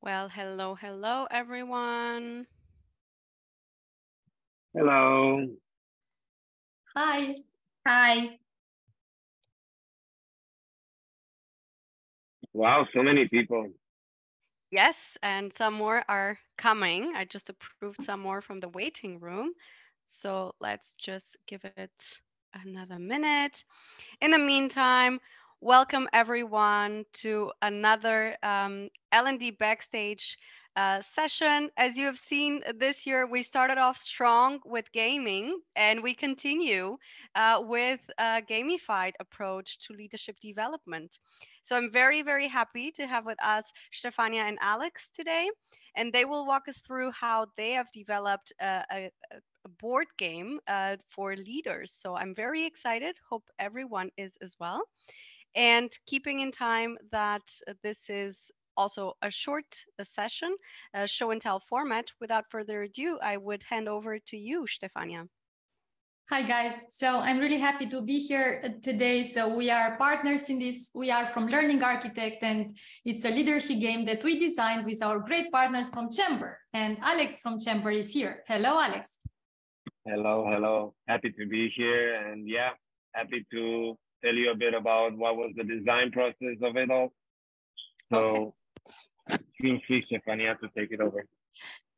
Well, hello, everyone. Hello. Hi. Hi. Wow, so many people. Yes, and some more are coming. I just approved some more from the waiting room. So let's just give it another minute. In the meantime, welcome everyone to another L&D Backstage session. As you have seen this year, we started off strong with gaming and we continue with a gamified approach to leadership development. So I'm very happy to have with us Stefania and Alex today, and they will walk us through how they have developed a board game for leaders. So I'm very excited. Hope everyone is as well. And keeping in time that this is also a short session, a show and tell format, without further ado, I would hand over to you, Stefania. Hi, guys. So I'm really happy to be here today. So we are partners in this. We are from Learning Architect, and it's a leadership game that we designed with our great partners from Chamber. And Alex from Chamber is here. Hello, Alex. Hello. Happy to be here. And yeah, happy to tell you a bit about what was the design process of it all. So feel free, Stefania, to take it over.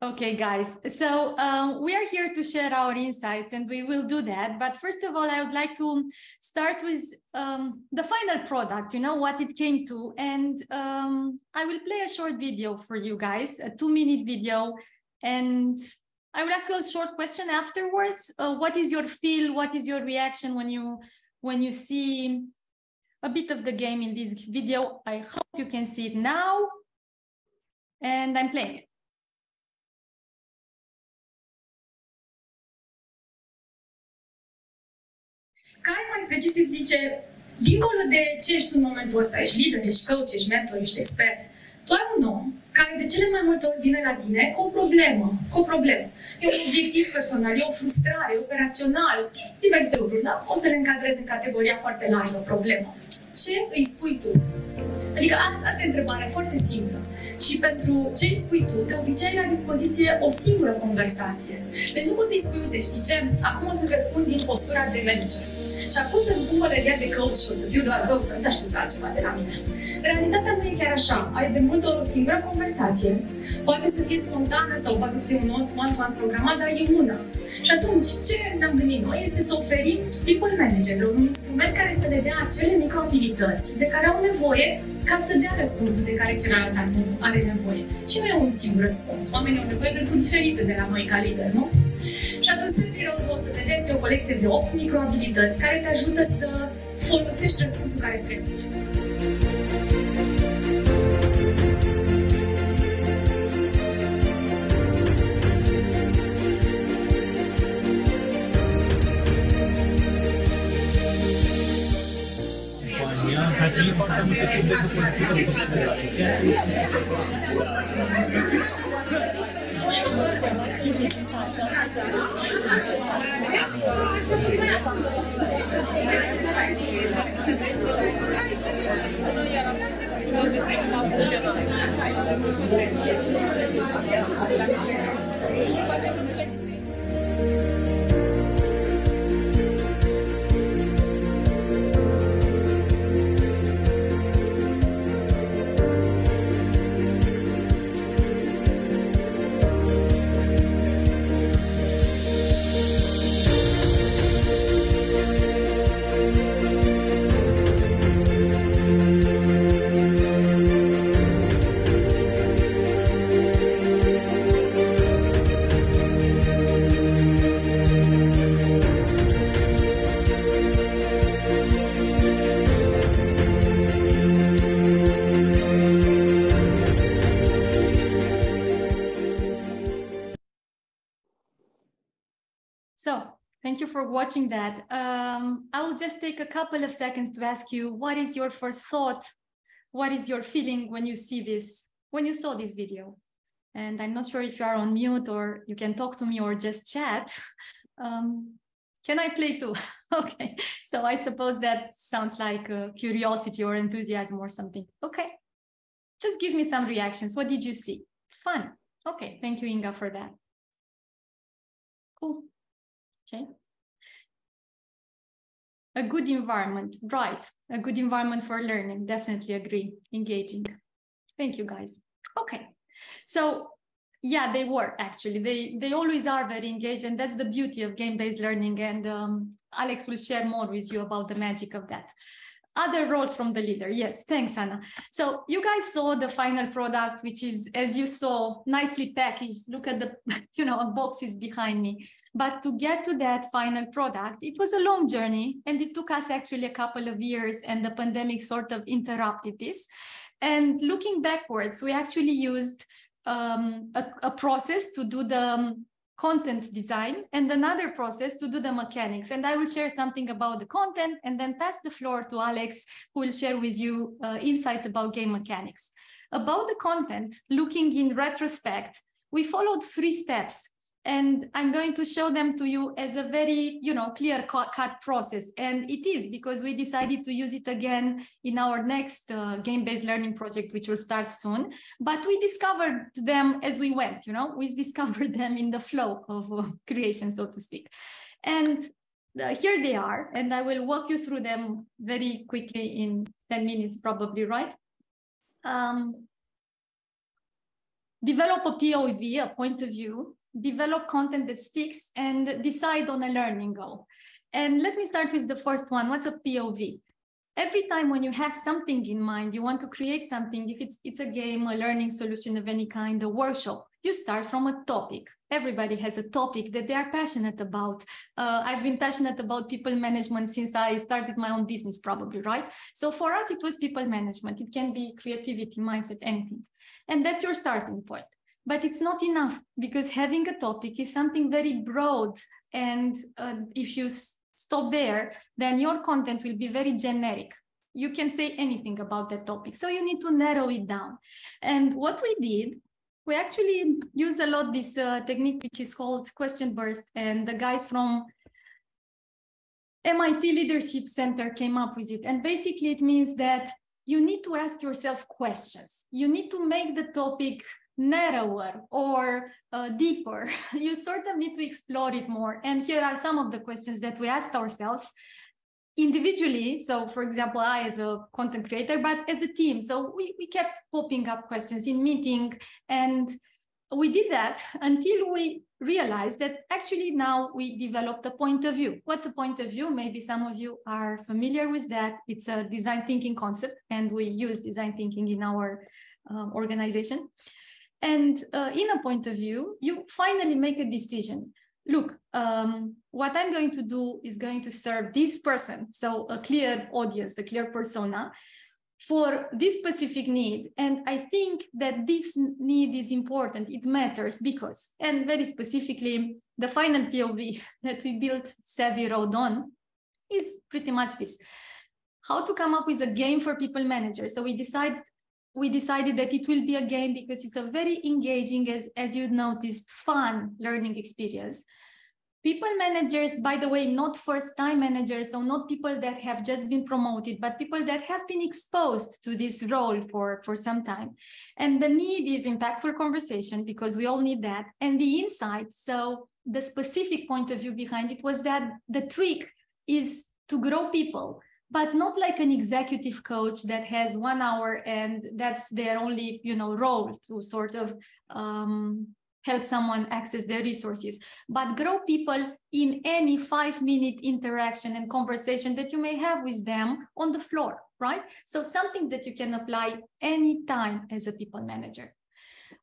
Okay, guys. So we are here to share our insights, and we will do that. But first of all, I would like to start with the final product, you know, what it came to. And I will play a short video for you guys, a 2-minute video. And I will ask you a short question afterwards. What is your feel? What is your reaction when you see a bit of the game in this video? I hope you can see it now. And I'm playing it. Care mai precis îți zice, dincolo de ce ești în momentul ăsta, ești lider, ești coach, ești mentor, ești expert, tu ai un om care de cele mai multe ori vine la tine cu o problemă. E un obiectiv personal, e o frustrare, operațional, diverse lucruri, da? O să le încadrezi în categoria foarte largă, problemă. Ce îi spui tu? Adică asta e o întrebare foarte simplă. Și pentru ce îi spui tu, de obicei ai la dispoziție o singură conversație. Deci nu poți să-i spui, uite, știi ce? Acum o să-ți răspund din postura de manager. Și acum să-mi pun părerea de coach și o să fiu doar coach, să nu te aștepți altceva de la mine. Realitatea nu e chiar așa. Ai de multe ori o singură conversație, poate să fie spontană sau poate să fie un one-to-one programat, dar e una. Și atunci, ce ne-am gândit noi este să oferim people managerilor un instrument care să le dea acele microabilități de care au nevoie ca să dea răspunsul de care celălalt are nevoie. Și nu e un singur răspuns. Oamenii au nevoie de lucruri diferite de la noi ca lider, nu? Și atunci S.A.V.I.R.O.A.D o să vedeți o colecție de 8 microabilități care te ajută să folosești răspunsul care trebuie. So thank you for watching that. I will just take a couple of seconds to ask you, what is your first thought? What is your feeling when you see this, when you saw this video? And I'm not sure if you are on mute or you can talk to me or just chat. Can I play too? Okay, so I suppose that sounds like curiosity or enthusiasm or something. Okay. Just give me some reactions. What did you see? Fun. Okay, thank you, Inga, for that. Cool. Okay. A good environment, right. A good environment for learning, definitely agree, engaging. Thank you, guys. Okay, so yeah, they were actually, they always are very engaged, and that's the beauty of game-based learning, and Alex will share more with you about the magic of that. Other roles from the leader. Yes, thanks, Anna. So you guys saw the final product, which is, as you saw, nicely packaged. Look at the, boxes behind me. But to get to that final product, it was a long journey, and it took us actually a couple of years, and the pandemic sort of interrupted this. And looking backwards, we actually used a process to do the content design and another process to do the mechanics. And I will share something about the content and then pass the floor to Alex, who will share with you insights about game mechanics. About the content, looking in retrospect, we followed 3 steps. And I'm going to show them to you as a very, clear-cut process. And it is, because we decided to use it again in our next game-based learning project, which will start soon. But we discovered them as we went, we discovered them in the flow of creation, so to speak. And here they are, and I will walk you through them very quickly in 10 minutes, probably, right? Develop a POV, a point of view. Develop content that sticks, and decide on a learning goal. And let me start with the first one. What's a POV? Every time when you have something in mind, you want to create something, if it's a game, a learning solution of any kind, a workshop, you start from a topic. Everybody has a topic that they are passionate about. I've been passionate about people management since I started my own business, probably, right? So for us, it was people management. It can be creativity, mindset, anything. And that's your starting point. But it's not enough, because having a topic is something very broad. And if you stop there, then your content will be very generic. You can say anything about that topic. So you need to narrow it down. And what we did, we actually use a lot this technique, which is called question burst. And the guys from MIT Leadership Center came up with it. And basically it means that you need to ask yourself questions. You need to make the topic narrower or deeper. You sort of need to explore it more. And here are some of the questions that we asked ourselves individually. So for example, I as a content creator, but as a team. So we kept popping up questions in meeting, and we did that until we realized that actually now we developed a point of view. What's a point of view? Maybe some of you are familiar with that. It's a design thinking concept, and we use design thinking in our organization. And in a point of view, you finally make a decision. Look, what I'm going to do is going to serve this person, so a clear audience, a clear persona, for this specific need. And I think that this need is important, it matters because, and very specifically, the final POV that we built S.A.V.I.R.O.A.D on is pretty much this: how to come up with a game for people managers. So we decided that it will be a game because it's a very engaging, as you noticed, fun learning experience. People managers, by the way, not first-time managers, so not people that have just been promoted, but people that have been exposed to this role for some time. And the need is impactful conversation, because we all need that. And the insight, so the specific point of view behind it was that the trick is to grow people, but not like an executive coach that has 1 hour and that's their only, role to sort of help someone access their resources, but grow people in any 5-minute interaction and conversation that you may have with them on the floor, right? So something that you can apply anytime as a people manager.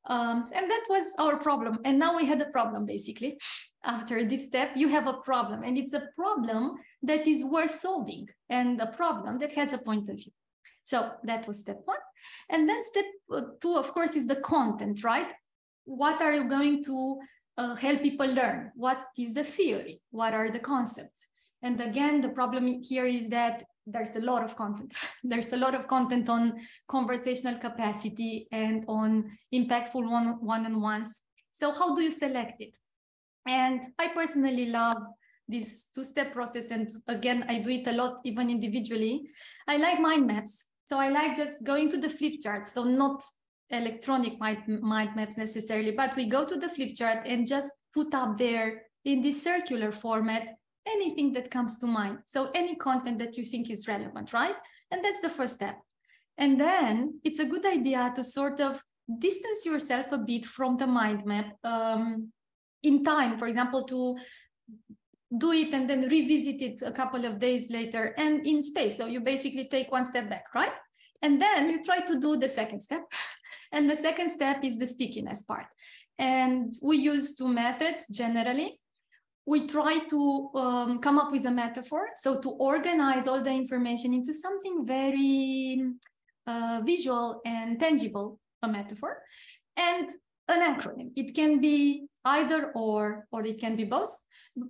And that was our problem. And now we had a problem, basically. After this step, you have a problem, and it's a problem that is worth solving, and a problem that has a point of view. So that was step 1. And then step 2, of course, is the content, right? What are you going to help people learn? What is the theory? What are the concepts? And again, the problem here is that there's a lot of content. There's a lot of content on conversational capacity and on impactful one-on-ones. So how do you select it? And I personally love this 2-step process. And again, I do it a lot, even individually. I like mind maps. So I like just going to the flip chart. So not electronic mind maps necessarily, but we go to the flip chart and just put up there in this circular format anything that comes to mind. So any content that you think is relevant, right? And that's the first step. And then it's a good idea to sort of distance yourself a bit from the mind map in time, for example, to do it and then revisit it a couple of days later and in space. So you basically take one step back, right? And then you try to do the second step. And the second step is the stickiness part. And we use two methods generally. We try to come up with a metaphor. So to organize all the information into something very visual and tangible, a metaphor, and an acronym. It can be either or it can be both.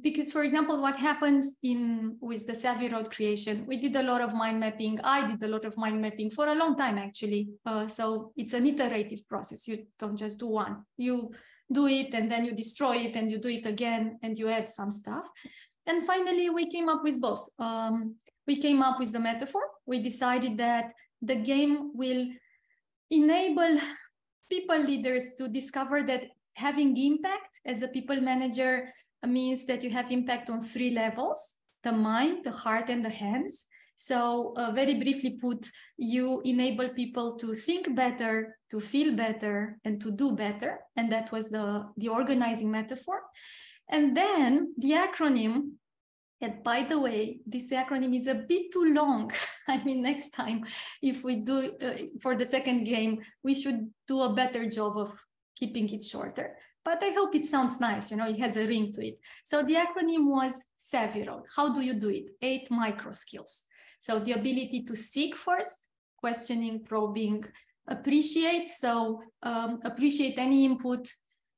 Because, for example, what happens with the S.A.V.I.R.O.A.D creation, we did a lot of mind mapping. I did a lot of mind mapping for a long time, actually. So it's an iterative process. You don't just do one. You do it and then you destroy it and you do it again and you add some stuff. And finally, we came up with both. We came up with the metaphor. We decided that the game will enable people leaders to discover that having impact as a people manager means that you have impact on 3 levels: the mind, the heart, and the hands. So very briefly put, you enable people to think better, to feel better, and to do better. And that was the organizing metaphor. And then the acronym, and by the way, this acronym is a bit too long. I mean, next time, if we do for the second game, we should do a better job of keeping it shorter. But I hope it sounds nice, you know, it has a ring to it. So the acronym was S.A.V.I.R.O.A.D. How do you do it? 8 micro skills. So the ability to seek first, questioning, probing, appreciate. So appreciate any input,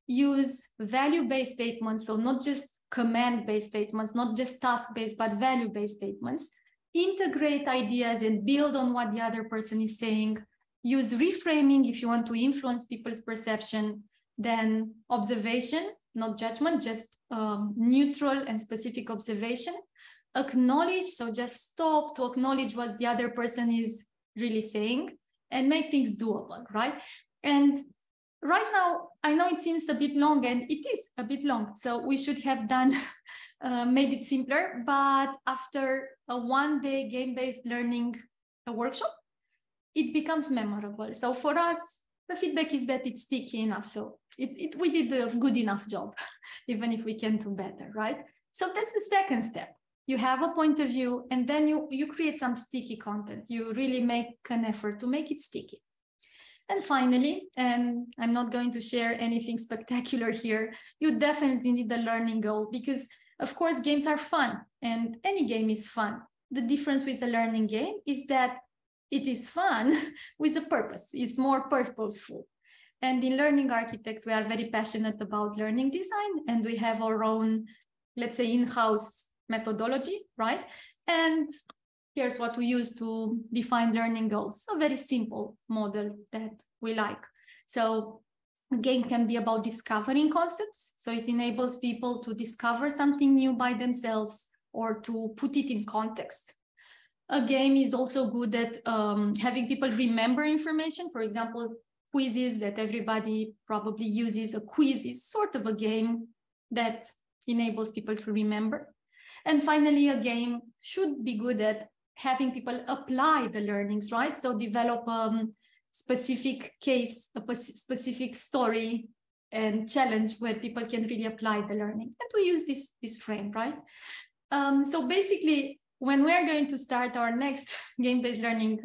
use value-based statements. So not just command-based statements, not just task-based, but value-based statements. Integrate ideas and build on what the other person is saying. Use reframing if you want to influence people's perception. Then observation, not judgment, just neutral and specific observation. Acknowledge, so just stop to acknowledge what the other person is really saying and make things doable, right? And right now, I know it seems a bit long, and it is a bit long, so we should have done, made it simpler, but after a one-day game-based learning workshop, it becomes memorable. So for us, the feedback is that it's sticky enough. So we did a good enough job, even if we can do better, right? So that's the second step. You have a point of view, and then you create some sticky content. You really make an effort to make it sticky. And finally, and I'm not going to share anything spectacular here, you definitely need a learning goal because, of course, games are fun, and any game is fun. The difference with a learning game is that it is fun with a purpose. It's more purposeful. And in Learning Architect, we are very passionate about learning design, and we have our own, let's say, in-house methodology, right? And here's what we use to define learning goals. A very simple model that we like. So a game can be about discovering concepts. So it enables people to discover something new by themselves or to put it in context. A game is also good at having people remember information. For example, quizzes that everybody probably uses. A quiz is sort of a game that enables people to remember. And finally, a game should be good at having people apply the learnings, right? So develop a specific case, a specific story and challenge where people can really apply the learning. And we use this frame, right? So basically, when we're going to start our next game-based learning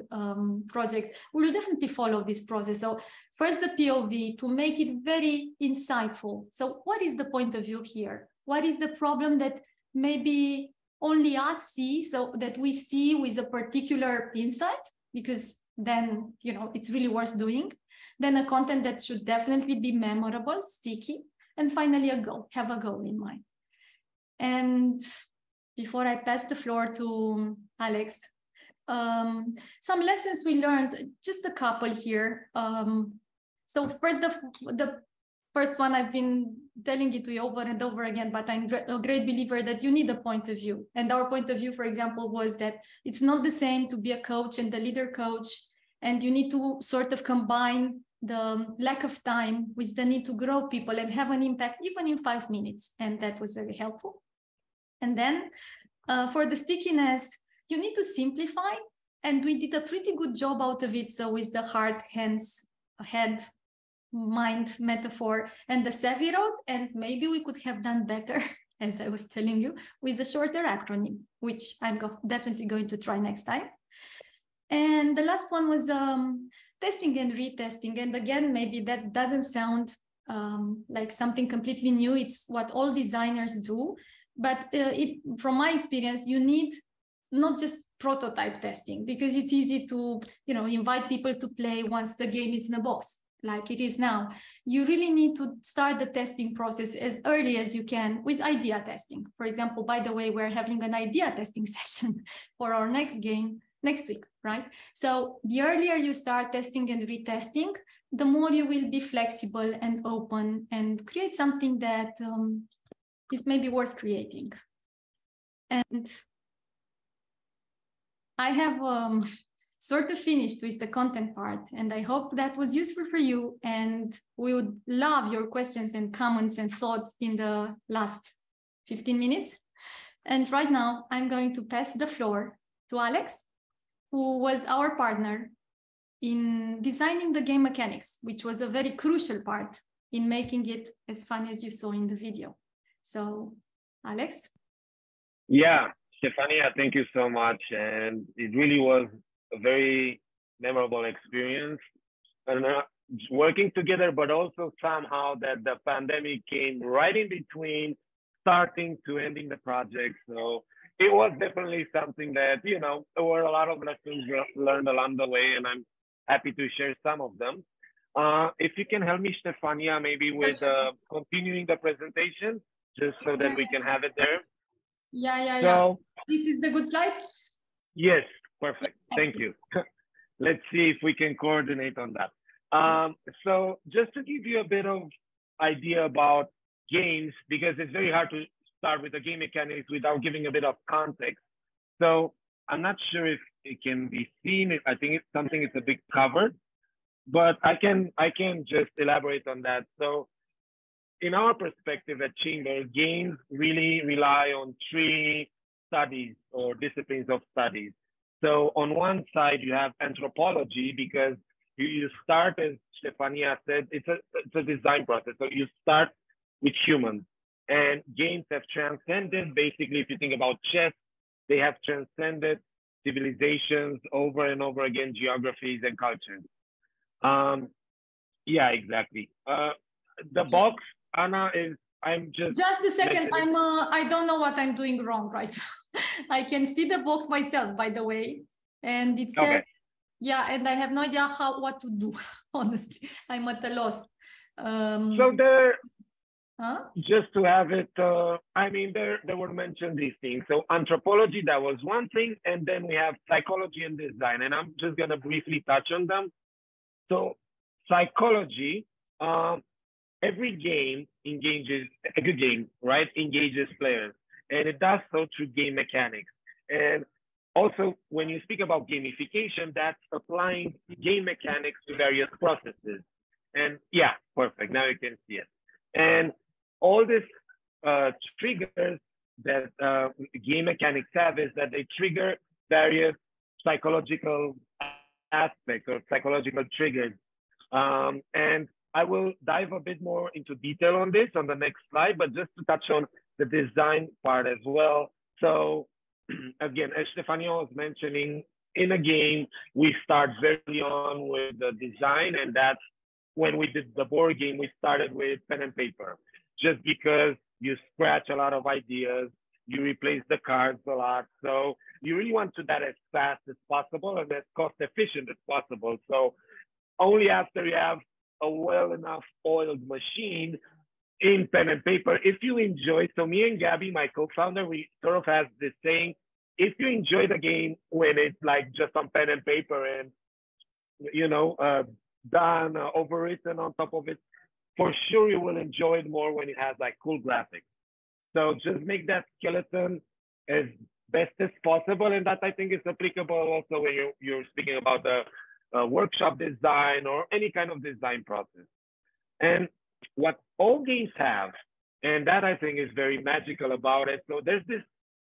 project, we will definitely follow this process. So first the POV to make it very insightful. So what is the point of view here? What is the problem that maybe only us see, so that we see with a particular insight, because then, you know, it's really worth doing. Then a content that should definitely be memorable, sticky, and finally a goal, have a goal in mind. And before I pass the floor to Alex, some lessons we learned, just a couple here. So first, the first one, I've been telling it to you over and over again, but I'm a great believer that you need a point of view. And our point of view, for example, was that it's not the same to be a coach and the leader coach, and you need to sort of combine the lack of time with the need to grow people and have an impact even in 5 minutes. And that was very helpful. And then for the stickiness, you need to simplify. And we did a pretty good job out of it. So with the heart, hands, head, mind metaphor and the S.A.V.I.R.O.A.D, and maybe we could have done better, as I was telling you, with a shorter acronym, which I'm definitely going to try next time. And the last one was testing and retesting. And again, maybe that doesn't sound like something completely new. It's what all designers do. But from my experience, you need not just prototype testing, because it's easy to invite people to play once the game is in a box, like it is now. You really need to start the testing process as early as you can with idea testing. For example, by the way, we're having an idea testing session for our next game next week, right? So the earlier you start testing and retesting, the more you will be flexible and open and create something that is maybe worth creating. And I have sort of finished with the content part, and I hope that was useful for you. And we would love your questions and comments and thoughts in the last 15 minutes. And right now, I'm going to pass the floor to Alex, who was our partner in designing the game mechanics, which was a very crucial part in making it as fun as you saw in the video. So, Alex? Yeah, Stefania, thank you so much. And it really was a very memorable experience. And working together, but also somehow that the pandemic came right in between starting to ending the project. So it was definitely something that, there were a lot of lessons learned along the way, and I'm happy to share some of them. If you can help me, Stefania, maybe with continuing the presentation, just so that we can have it there. Yeah. This is the good slide? Yes, perfect. Thank you. Let's see if we can coordinate on that. So just to give you a bit of idea about games, because it's very hard to start with the game mechanics without giving a bit of context. So I'm not sure if it can be seen. I think it's something it's a bit covered, but I can just elaborate on that. So in our perspective at Chamber, games really rely on 3 studies or disciplines of studies. So on one side, you have anthropology, because you start, as Stefania said, it's a design process. So you start with humans, and games have transcended, basically, if you think about chess, they have transcended civilizations over and over again, geographies and cultures. Yeah, exactly. The box, Anna, I'm just a second. I don't know what I'm doing wrong right now. I can see the box myself, by the way, and it says, okay. Yeah, and I have no idea what to do. Honestly, I'm at a loss. So just to have it, there were mentioned these things. So anthropology, that was one thing, and then we have psychology and design, and I'm just gonna briefly touch on them. So psychology, every game a good game, right, engages players, and it does so through game mechanics. And also, when you speak about gamification, that's applying game mechanics to various processes. And yeah, perfect, now you can see it. And all this triggers that game mechanics have is that they trigger various psychological aspects or psychological triggers. And I will dive a bit more into detail on this on the next slide, but just to touch on the design part as well. So again, as Stefania was mentioning, in a game, we start very on with the design, and that's when we did the board game, we started with pen and paper, just because you scratch a lot of ideas, you replace the cards a lot. So you really want to do that as fast as possible and as cost efficient as possible. So only after you have a well enough oiled machine in pen and paper, if you enjoy, so me and Gabby, my co-founder, we sort of have this saying, if you enjoy the game when it's like just on pen and paper and, done, overwritten on top of it, for sure you will enjoy it more when it has like cool graphics. So just make that skeleton as best as possible. And that I think is applicable also when you're speaking about the workshop design or any kind of design process. And what all games have, and that I think is very magical about it. So there's this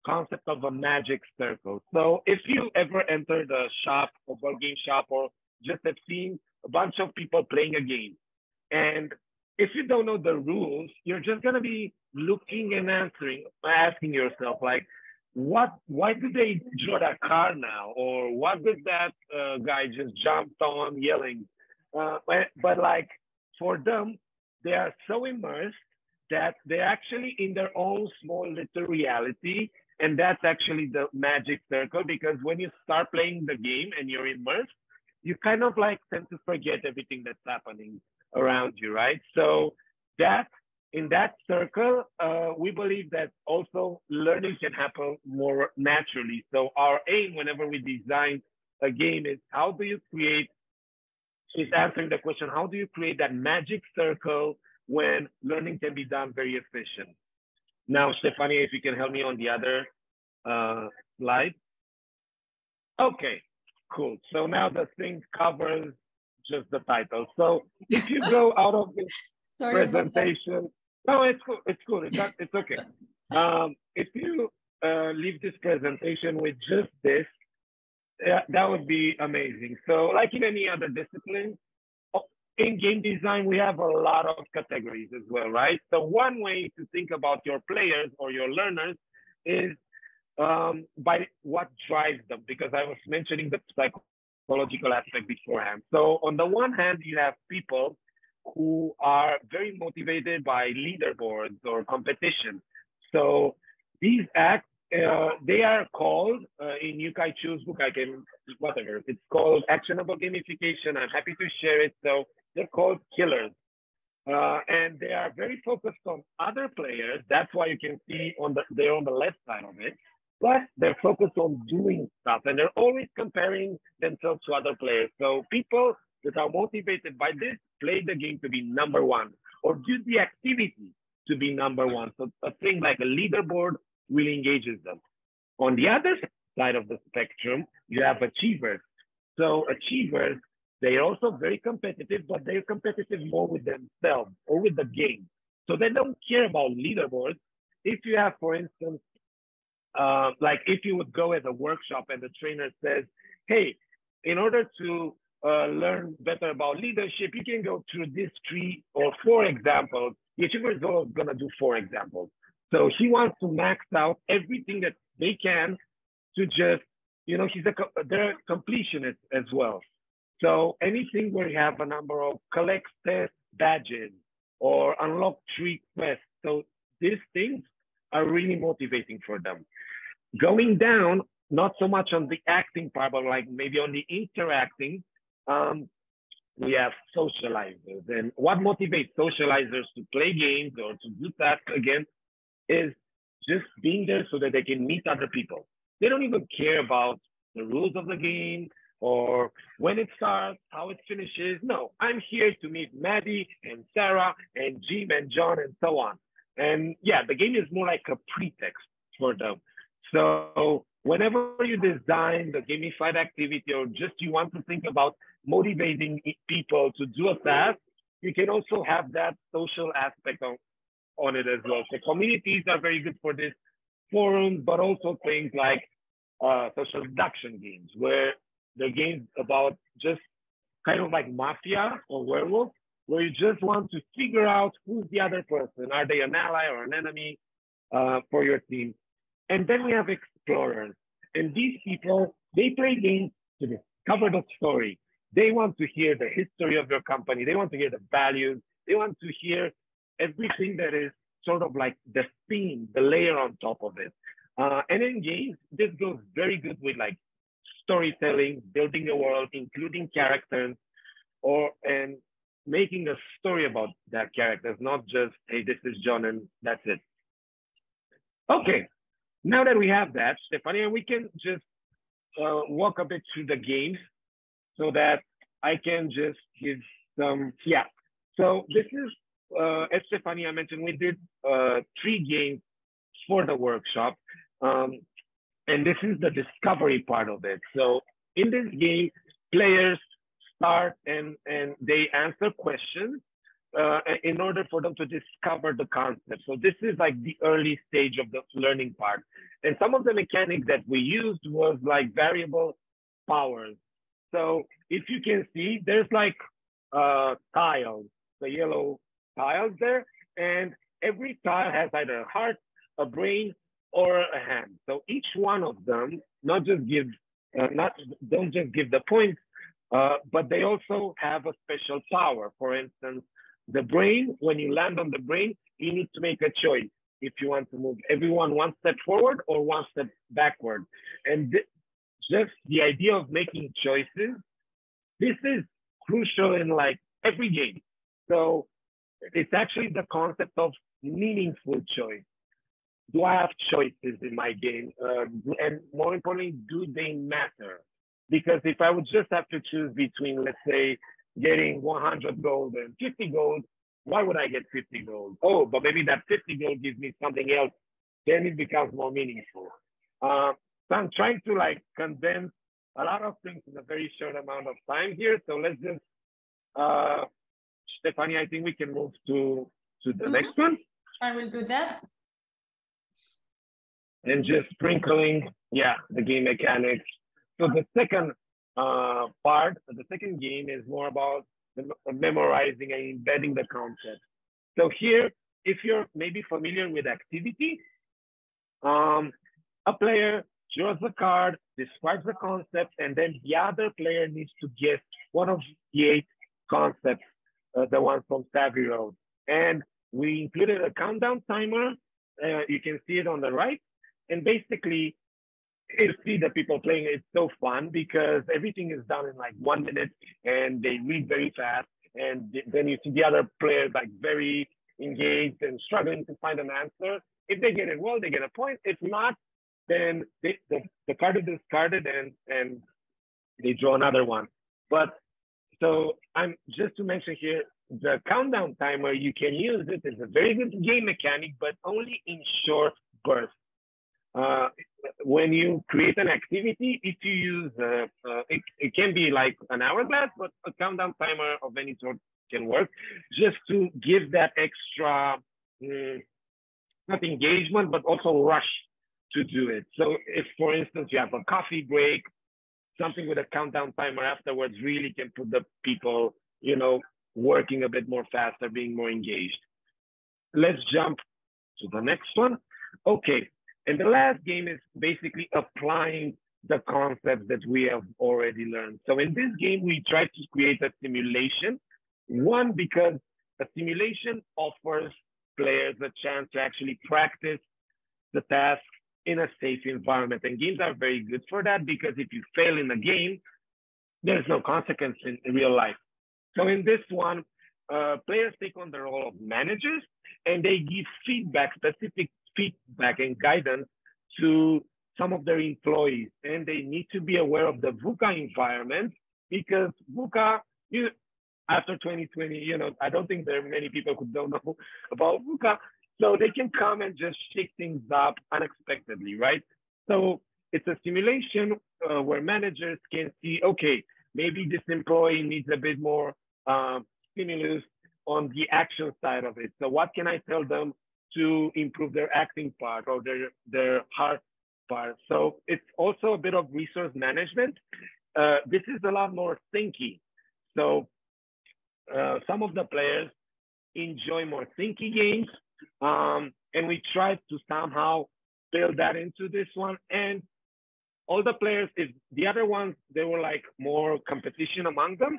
concept of a magic circle. So if you ever enter the shop or board game shop or just have seen a bunch of people playing a game, and if you don't know the rules, you're just gonna be looking and asking yourself like, why did they draw that car now? Or what did that guy just jumped on yelling? But like for them, they are so immersed that they're actually in their own small little reality. And that's actually the magic circle, because when you start playing the game and you're immersed, you kind of like tend to forget everything that's happening around you, right? So that in that circle, we believe that also learning can happen more naturally. So our aim whenever we design a game is answering the question, how do you create that magic circle when learning can be done very efficient? Now, Stefania, if you can help me on the other slide. Okay, cool. So now the thing covers just the title. So if you go out of this presentation, no, it's cool. It's cool. It's okay. If you leave this presentation with just this, that would be amazing. So like in any other discipline, in game design, we have a lot of categories as well, right? So one way to think about your players or your learners is by what drives them, because I was mentioning the psychological aspect beforehand. So on the one hand, you have people who are very motivated by leaderboards or competition. So these acts, they are called in Yukai Choose book, whatever, it's called actionable gamification. I'm happy to share it. So they're called killers. And they are very focused on other players. That's why you can see they're on the left side of it. But they're focused on doing stuff, and they're always comparing themselves to other players. So people that are motivated by this play the game to be number one, or do the activity to be number one. So a thing like a leaderboard really engages them. On the other side of the spectrum, you have achievers. So achievers, they're also very competitive, but they're competitive more with themselves or with the game. So they don't care about leaderboards. If you have, for instance, like if you would go at a workshop and the trainer says, hey, in order to learn better about leadership, you can go through this 3 or 4 examples. The achiever is always going to do 4 examples. So he wants to max out everything that they can to just, they're completionists as well. So anything where you have a number of collect test badges or unlock 3 quests. So these things are really motivating for them. Going down, not so much on the acting part, but like maybe on the interacting, we have socializers. And what motivates socializers to play games or to do tasks again is just being there so that they can meet other people. They don't even care about the rules of the game or when it starts, how it finishes. No, I'm here to meet Maddie and Sarah and Jim and John and so on. And yeah, the game is more like a pretext for them. So whenever you design the gamified activity or just you want to think about motivating people to do a task, you can also have that social aspect on it as well. So communities are very good for this, forums, but also things like social deduction games, where they're games about just kind of like mafia or werewolf, where you just want to figure out who's the other person. Are they an ally or an enemy for your team? And then we have explorers. And these people, they play games to discover the story. They want to hear the history of your company. They want to hear the values. They want to hear everything that is sort of like the theme, the layer on top of it. And in games, this goes very good with like storytelling, building a world, including characters, and making a story about that character, not just, hey, this is John and that's it. Okay, now that we have that, Stefania, we can just walk a bit through the games so that I can just give some, yeah. So this is as Stefania mentioned, we did 3 games for the workshop. And this is the discovery part of it. So in this game, players start and they answer questions in order for them to discover the concept. So this is like the early stage of the learning part. And some of the mechanics that we used was like variable powers. So if you can see, there's like tiles, the yellow tiles there, and every tile has either a heart, a brain, or a hand. So each one of them don't just give the points, but they also have a special power. For instance, the brain, when you land on the brain, you need to make a choice if you want to move everyone 1 step forward or 1 step backward. And just the idea of making choices, this is crucial in like every game. So it's actually the concept of meaningful choice. Do I have choices in my game? And more importantly, do they matter? Because if I would just have to choose between, let's say, getting 100 gold and 50 gold, why would I get 50 gold? Oh, but maybe that 50 gold gives me something else. Then it becomes more meaningful. So I'm trying to like condense a lot of things in a very short amount of time here. So let's just, Stefania, I think we can move to the next one. I will do that. And just sprinkling, the game mechanics. So the second part, the second game is more about memorizing and embedding the concept. So here, if you're maybe familiar with activity, a player draws a card, describes the concept, and then the other player needs to guess one of the 8 concepts, the one from S.A.V.I.R.O.A.D. And we included a countdown timer. You can see it on the right. And basically, you see the people playing. It's so fun because everything is done in like 1 minute and they read very fast. And then you see the other players like very engaged and struggling to find an answer. If they get it well, they get a point. If not, then the card is discarded and they draw another one. But so I'm just to mention here, the countdown timer, you can use it. It's a very good game mechanic, but only in short bursts. When you create an activity, if you use, it can be like an hourglass, but a countdown timer of any sort can work just to give that extra, not engagement, but also rush to do it. So if, for instance, you have a coffee break, something with a countdown timer afterwards really can put the people, working a bit more faster, being more engaged. Let's jump to the next one. Okay. And the last game is basically applying the concepts that we have already learned. So in this game, we try to create a simulation. One, because a simulation offers players a chance to actually practice the task in a safe environment. And games are very good for that because if you fail in a game, there's no consequence in real life. So in this one, players take on the role of managers and they give feedback, specific feedback and guidance to some of their employees. And they need to be aware of the VUCA environment because VUCA, after 2020, I don't think there are many people who don't know about VUCA. So they can come and just shake things up unexpectedly, right? So it's a simulation where managers can see, okay, maybe this employee needs a bit more stimulus on the action side of it. So what can I tell them to improve their acting part or their heart part? So it's also a bit of resource management. This is a lot more thinky. So some of the players enjoy more thinky games. And we tried to somehow build that into this one. And all the players, if the other ones, they were like more competition among them.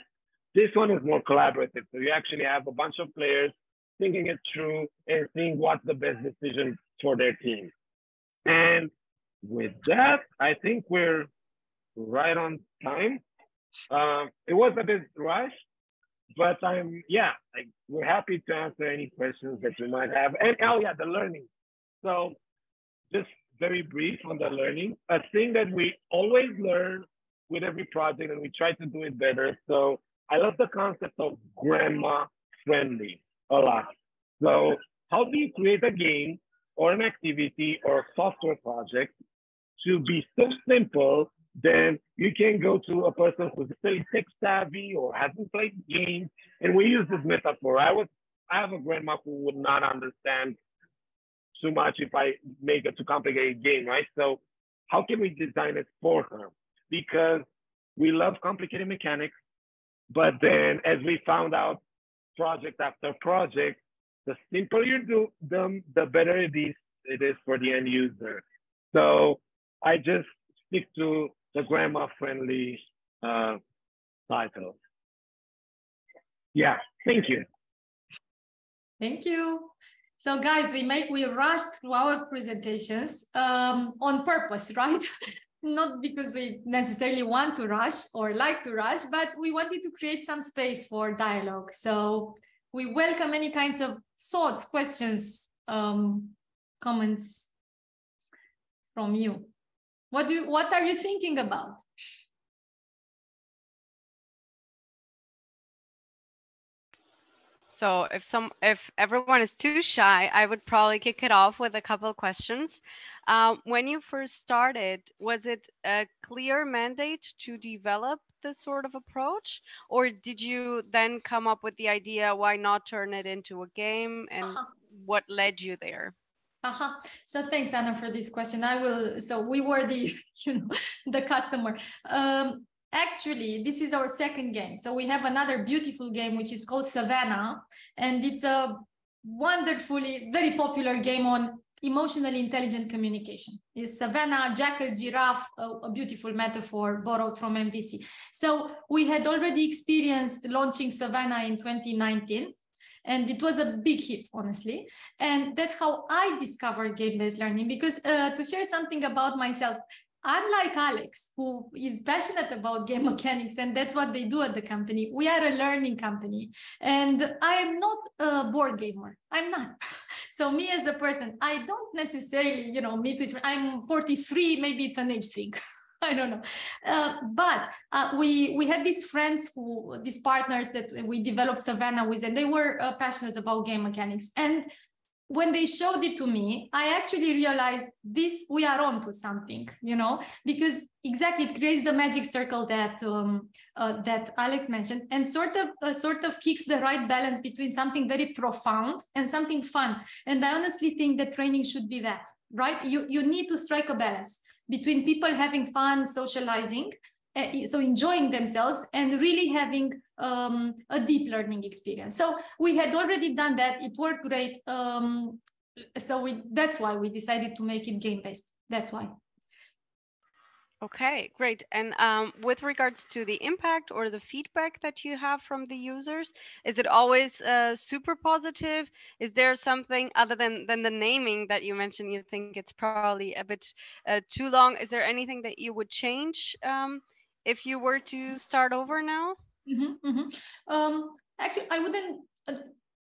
This one is more collaborative. So you actually have a bunch of players thinking it through and seeing what's the best decision for their team. And with that, I think we're right on time. It was a bit rushed, but we're happy to answer any questions that you might have. And the learning. So just very brief on the learning. A thing that we always learn with every project and we try to do it better. So I love the concept of grandma friendly a lot. So how do you create a game or an activity or a software project to be so simple, then you can go to a person who's still tech savvy or hasn't played games. And we use this metaphor. I have a grandma who would not understand too much if I make a too complicated game, right? So how can we design it for her? Because we love complicated mechanics, but then as we found out, project after project, the simpler you do them, the better it is for the end user. So I just stick to the grandma-friendly title. Yeah, thank you. Thank you. So guys, we rushed through our presentations on purpose, right? Not because we necessarily want to rush or like to rush, but we wanted to create some space for dialogue. So we welcome any kinds of thoughts, questions, comments from you. What are you thinking about? So if everyone is too shy, I would probably kick it off with a couple of questions. When you first started, was it a clear mandate to develop this sort of approach, or did you then come up with the idea, why not turn it into a game, and what led you there? So thanks, Anna, for this question. So we were the, the customer. Actually, this is our second game. So we have another beautiful game, which is called Savannah. And it's a wonderfully, very popular game on emotionally intelligent communication. It's Savannah, jackal, giraffe, a beautiful metaphor borrowed from MVC. So we had already experienced launching Savannah in 2019. And it was a big hit, honestly. And that's how I discovered game-based learning, because to share something about myself, I'm like Alex, who is passionate about game mechanics, and that's what they do at the company. We are a learning company, and I am not a board gamer. I'm not. So me as a person, I don't necessarily, meet with, I'm 43, maybe it's an age thing. I don't know. But we had these friends these partners that we developed Savannah with, and they were passionate about game mechanics. And when they showed it to me, I actually realized we are on to something, because exactly it creates the magic circle that that Alex mentioned, and sort of kicks the right balance between something very profound and something fun. And I honestly think that training should be that, right? You need to strike a balance between people having fun, socializing, so enjoying themselves, and really having a deep learning experience. So we had already done that. It worked great. That's why we decided to make it game-based. That's why. Okay, great. And with regards to the impact or the feedback that you have from the users, is it always super positive? Is there something other than the naming that you mentioned, you think it's probably a bit too long? Is there anything that you would change if you were to start over now? Actually, I wouldn't.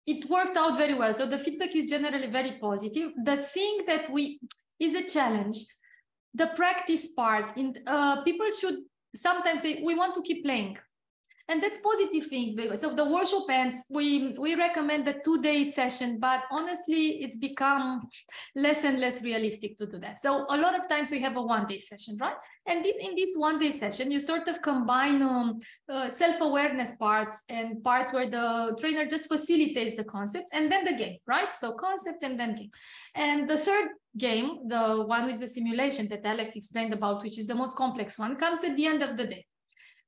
It worked out very well. So the feedback is generally very positive. The thing that is a challenge. The practice part, people should sometimes say, we want to keep playing. And that's positive thing. So the workshop ends, we recommend a 2-day session, but honestly, it's become less and less realistic to do that. So a lot of times we have a 1-day session, right? And in this 1-day session, you sort of combine self-awareness parts and parts where the trainer just facilitates the concepts, and then the game, right? So concepts and then game. And the third game, the one with the simulation that Alex explained about, which is the most complex one, comes at the end of the day.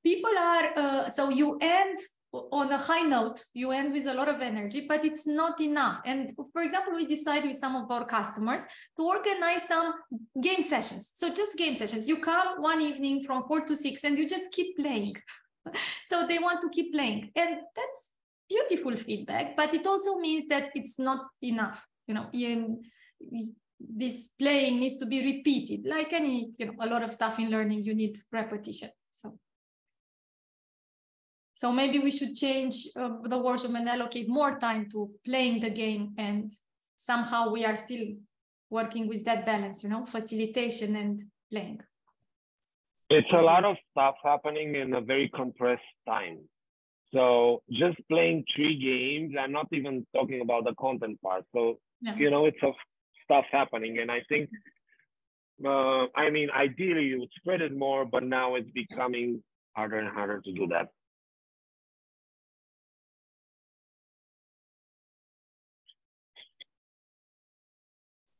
People are, so you end on a high note, you end with a lot of energy, but it's not enough. And for example, we decided with some of our customers to organize some game sessions. So just game sessions. You come one evening from 4 to 6 and you just keep playing. So they want to keep playing. And that's beautiful feedback, but it also means that it's not enough. This playing needs to be repeated. Like any, a lot of stuff in learning, you need repetition. So maybe we should change the workshop and allocate more time to playing the game, and somehow we are still working with that balance, facilitation and playing. It's a lot of stuff happening in a very compressed time. So just playing 3 games, I'm not even talking about the content part. So, you know, it's stuff happening. And I think, I mean, ideally you would spread it more, but now it's becoming harder and harder to do that.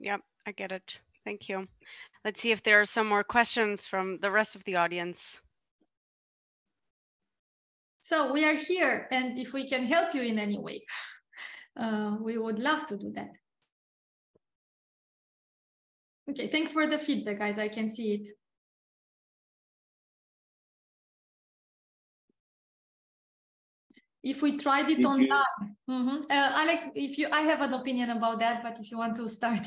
Yep, I get it. Thank you. Let's see if there are some more questions from the rest of the audience. So we are here, and if we can help you in any way, we would love to do that. Okay, thanks for the feedback, guys. I can see it. If we tried it online, Alex, I have an opinion about that, but if you want to start.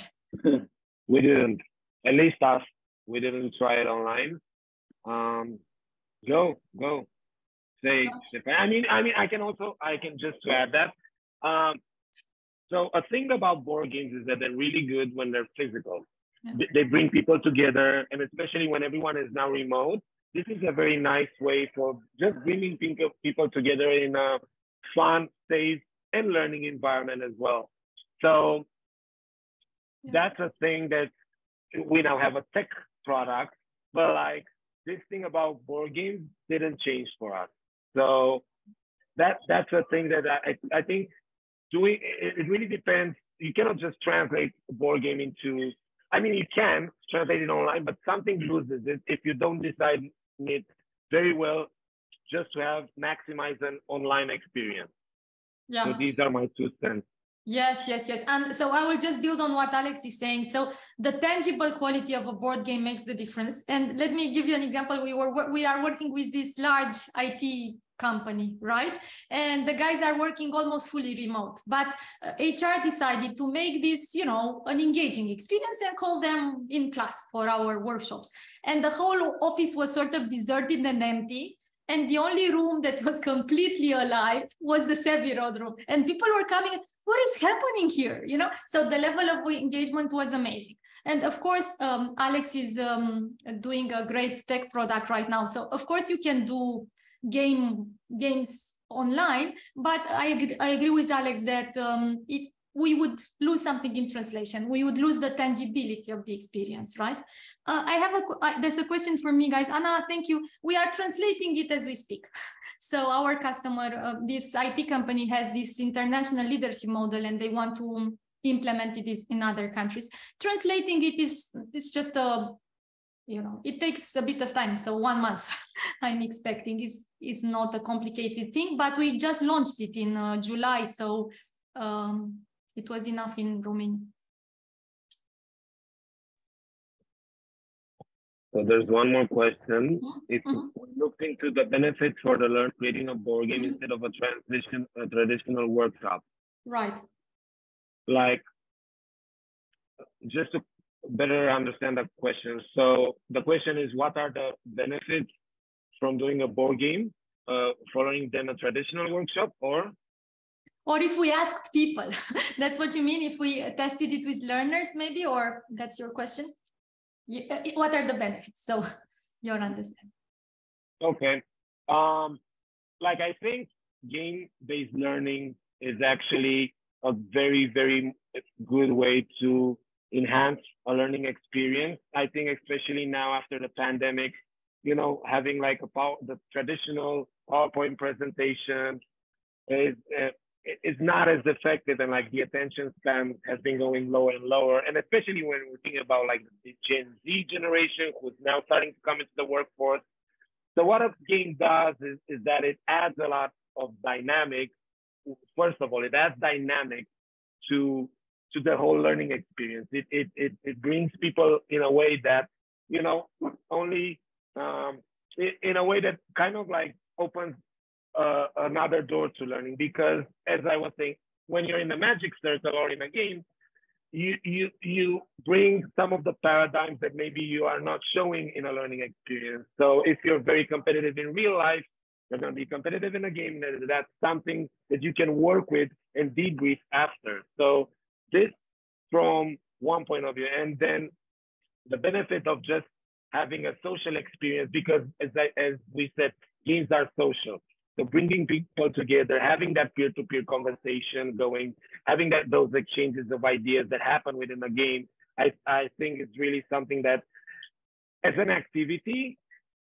We didn't, at least us, we didn't try it online. Go. Say, I mean, I can just add that. So a thing about board games is that they're really good when they're physical. Yeah. They bring people together, and especially when everyone is now remote, this is a very nice way for just bringing people together in a fun, safe, and learning environment as well. So that's a thing that we now have a tech product, but like this thing about board games didn't change for us. So that's a thing that I think doing it really depends. You cannot just translate a board game into, I mean, you can translate it online, but something loses it if you don't decide it very well just to have maximize an online experience. Yeah. So these are my 2 cents. Yes. And so I will just build on what Alex is saying. So the tangible quality of a board game makes the difference. And let me give you an example. We are working with this large IT company, right? And the guys are working almost fully remote, but HR decided to make this, you know, an engaging experience and call them in class for our workshops. And the whole office was sort of deserted and empty. And the only room that was completely alive was the S.A.V.I.R.O.A.D room. And people were coming, what is happening here? You know, so the level of engagement was amazing. And of course, Alex is doing a great tech product right now. So of course you can do games online, but I agree with Alex that we would lose something in translation. We would lose the tangibility of the experience, right? There's a question for me, guys. Anna, thank you. We are translating it as we speak. So our customer, this IT company, has this international leadership model, and they want to implement it in other countries. Translating it it's just you know, it takes a bit of time. So 1 month, I'm expecting is not a complicated thing, but we just launched it in July. So it was enough in Romania. So there's one more question. If we look into the benefits for the creating a board game instead of a traditional workshop. Right. Like, just to better understand the question. So the question is, what are the benefits from doing a board game following than a traditional workshop, or if we asked people? That's what you mean? If we tested it with learners, maybe, or that's your question? What are the benefits? So your understanding. Okay. Like, I think game-based learning is actually a very, very good way to enhance a learning experience. I think especially now after the pandemic, you know, having like the traditional PowerPoint presentation is not as effective, and like the attention span has been going lower and lower. And especially when we're thinking about like the Gen Z generation who's now starting to come into the workforce. So what a game does is that it adds a lot of dynamic. First of all, it adds dynamic to the whole learning experience. It brings people in a way that, you know, only in a way that kind of like opens another door to learning. Because as I was saying, when you're in a magic circle or in a game, you bring some of the paradigms that maybe you are not showing in a learning experience. So if you're very competitive in real life, you're going to be competitive in a game. That's something that you can work with and debrief after. So this from one point of view. And then the benefit of just having a social experience, because as we said, games are social. So bringing people together, having that peer-to-peer conversation going, having those exchanges of ideas that happen within a game, I think it's really something that as an activity,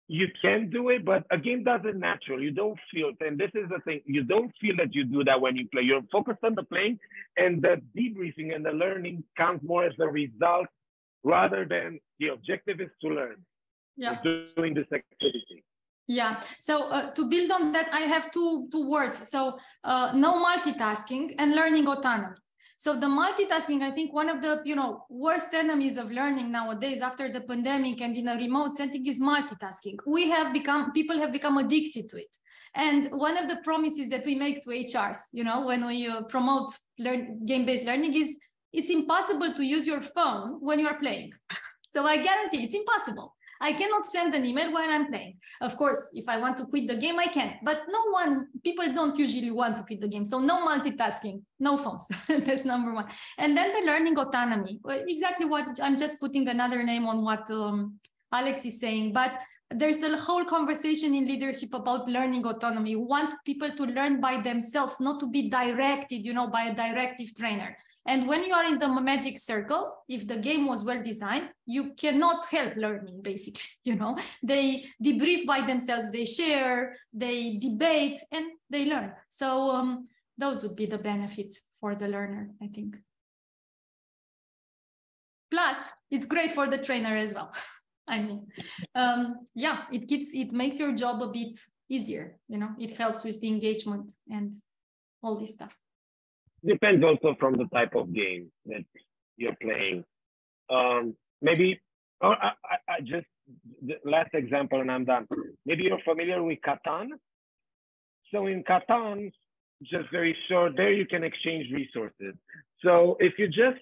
you can do it, but a game does it natural. You don't feel, and this is the thing, you don't feel that you do that when you play. You're focused on the playing, and the debriefing and the learning counts more as a result rather than the objective is to learn. Yeah. Doing this activity. Yeah. So to build on that, I have two words. So no multitasking and learning autonomy. So the multitasking, I think one of the worst enemies of learning nowadays after the pandemic and in a remote setting is multitasking. People have become addicted to it. And one of the promises that we make to HRs, when we promote game-based learning is it's impossible to use your phone when you are playing. So I guarantee it's impossible. I cannot send an email while I'm playing. Of course, if I want to quit the game, I can. But people don't usually want to quit the game. So no multitasking, no phones. That's number one. And then the learning autonomy. Exactly what I'm just putting another name on what Alex is saying. But there's a whole conversation in leadership about learning autonomy. We want people to learn by themselves, not to be directed, by a directive trainer. And when you are in the magic circle, if the game was well designed, you cannot help learning, basically. They debrief by themselves, they share, they debate, and they learn. So those would be the benefits for the learner, I think. Plus, it's great for the trainer as well. I mean, yeah, it makes your job a bit easier. It helps with the engagement and all this stuff. Depends also from the type of game that you're playing. Maybe, I just the last example, and I'm done. Maybe you're familiar with Catan. So in Catan, just very short, there you can exchange resources. So if you just,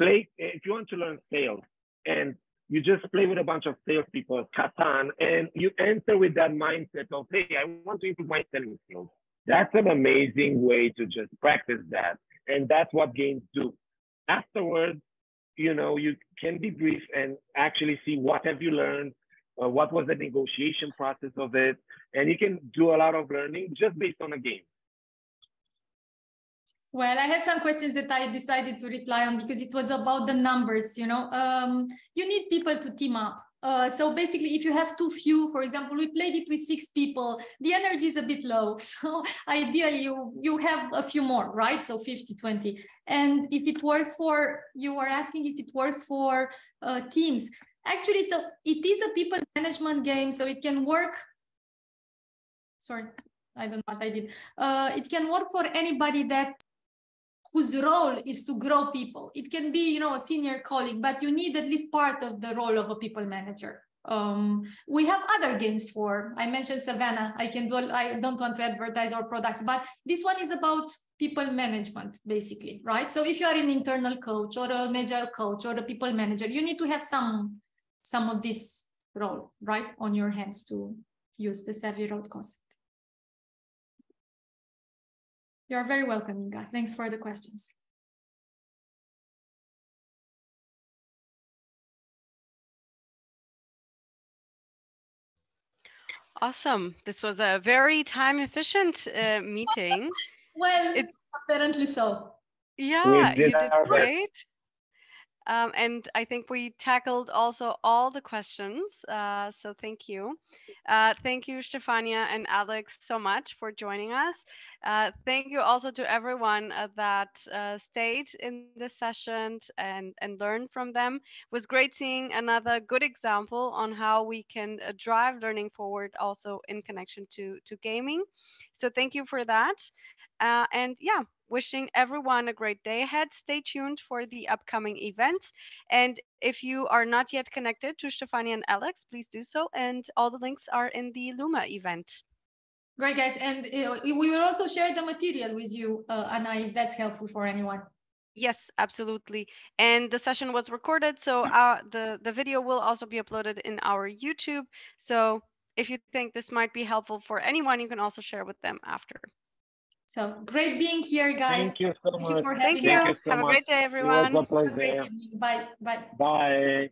play, if you want to learn sales, and you just play with a bunch of salespeople, Catan, and you enter with that mindset of, hey, I want to improve my selling skills. That's an amazing way to just practice that. And that's what games do. Afterwards, you can debrief and actually see what have you learned, what was the negotiation process of it. And you can do a lot of learning just based on a game. Well, I have some questions that I decided to reply on because it was about the numbers, you need people to team up. So basically, if you have too few, for example, we played it with 6 people, the energy is a bit low. So ideally, you have a few more, right? So 50, 20. And if it works you were asking if it works for teams. Actually, so it is a people management game, so it can work. Sorry, I don't know what I did. It can work for anybody whose role is to grow people. It can be, a senior colleague, but you need at least part of the role of a people manager. We have other games I mentioned Savannah. I don't want to advertise our products, but this one is about people management, basically, right? So if you are an internal coach or an agile coach or a people manager, you need to have some of this role, right, on your hands to use the S.A.V.I.R.O.A.D concept. You're very welcome, Inga. Thanks for the questions. Awesome. This was a very time-efficient meeting. Well, apparently so. Yeah, you did great. And I think we tackled also all the questions. So thank you. Thank you, Stefania and Alex, so much for joining us. Thank you also to everyone that stayed in this session and learned from them. It was great seeing another good example on how we can drive learning forward also in connection to gaming. So thank you for that. And yeah, wishing everyone a great day ahead. Stay tuned for the upcoming events. And if you are not yet connected to Stefania and Alex, please do so. And all the links are in the Luma event. Great, guys. And we will also share the material with you, Anna, if that's helpful for anyone. Yes, absolutely. And the session was recorded, so the video will also be uploaded in our YouTube. So if you think this might be helpful for anyone, you can also share with them after. So great being here, guys. Thank you so much. Thank you for having us. So Have a great day, everyone. It was a pleasure. Have a great evening. Bye. Bye. Bye.